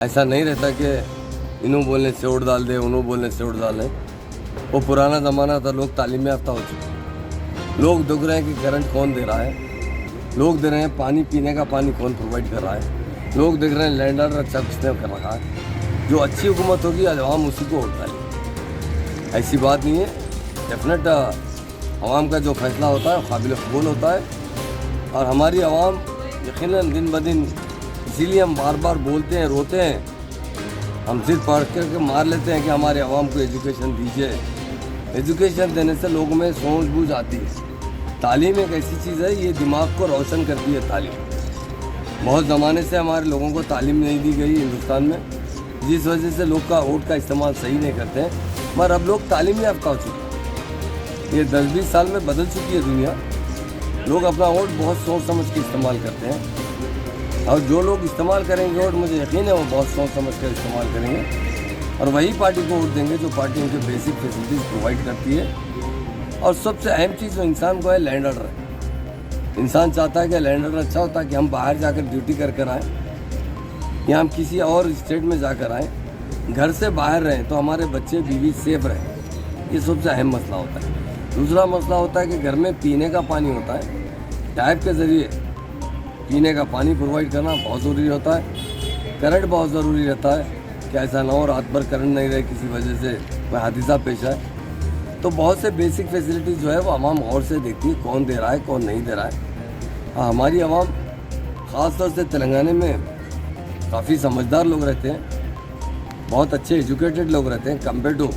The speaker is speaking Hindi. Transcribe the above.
ऐसा नहीं रहता कि इन्हों बोलने से उड़ डाल दे, उन्हों बोलने से उड़ डाल दे। वो पुराना ज़माना था, लोग तालीम याफ्ता हो चुके। लोग देख रहे हैं कि करंट कौन दे रहा है, लोग दे रहे हैं पानी पीने का पानी कौन प्रोवाइड कर रहा है, लोग देख रहे हैं लैंड ऑर्डर अच्छा किसने कर रखा है। जो अच्छी हुकूमत होगी अवाम उसी को वोट डालेगी। ऐसी बात नहीं है, डेफिनेट अवाम का जो फैसला होता है काबिल कबूल होता है। और हमारी आवाम यकीनन दिन ब दिन, इसीलिए हम बार बार बोलते हैं, रोते हैं, हम सिर्फ पढ़ करके मार लेते हैं कि हमारे आवाम को एजुकेशन दीजिए। एजुकेशन देने से लोगों में सोच बूझ आती है। तालीम एक ऐसी चीज़ है, ये दिमाग को रोशन करती है। तालीम बहुत ज़माने से हमारे लोगों को तालीम नहीं दी गई हिंदुस्तान में, जिस वजह से लोग का वोट का इस्तेमाल सही नहीं करते हैं। मगर अब लोग तालीम याफ्ता हो चुके हैं। ये 10-20 साल में बदल चुकी है दुनिया। लोग अपना वोट बहुत सोच समझ के इस्तेमाल करते हैं, और जो लोग इस्तेमाल करेंगे वोट, मुझे यकीन है वो बहुत सोच समझ कर इस्तेमाल करेंगे और वही पार्टी को वोट देंगे जो पार्टी उनके बेसिक फैसिलिटीज़ प्रोवाइड करती है। और सबसे अहम चीज़ जो इंसान को है, लैंड ऑर्डर है। इंसान चाहता है कि लैंड ऑर्डर अच्छा होता है कि हम बाहर जाकर ड्यूटी कर कर आएँ या हम किसी और स्टेट में जाकर आएँ, घर से बाहर रहें तो हमारे बच्चे बीवी सेफ रहें। ये सबसे अहम मसला होता है। दूसरा मसला होता है कि घर में पीने का पानी होता है, टैप के ज़रिए पीने का पानी प्रोवाइड करना बहुत ज़रूरी होता है। करंट बहुत ज़रूरी रहता है कि ऐसा ना हो रात भर करंट नहीं रहे, किसी वजह से कोई हादसा पेश आए। तो बहुत से बेसिक फैसिलिटीज़ जो है वो आवाम गौर से देखती है, कौन दे रहा है कौन नहीं दे रहा है। हाँ, हमारी आवाम ख़ास तौर से तेलंगाना में काफ़ी समझदार लोग रहते हैं, बहुत अच्छे एजुकेटेड लोग रहते हैं कंपेयर टू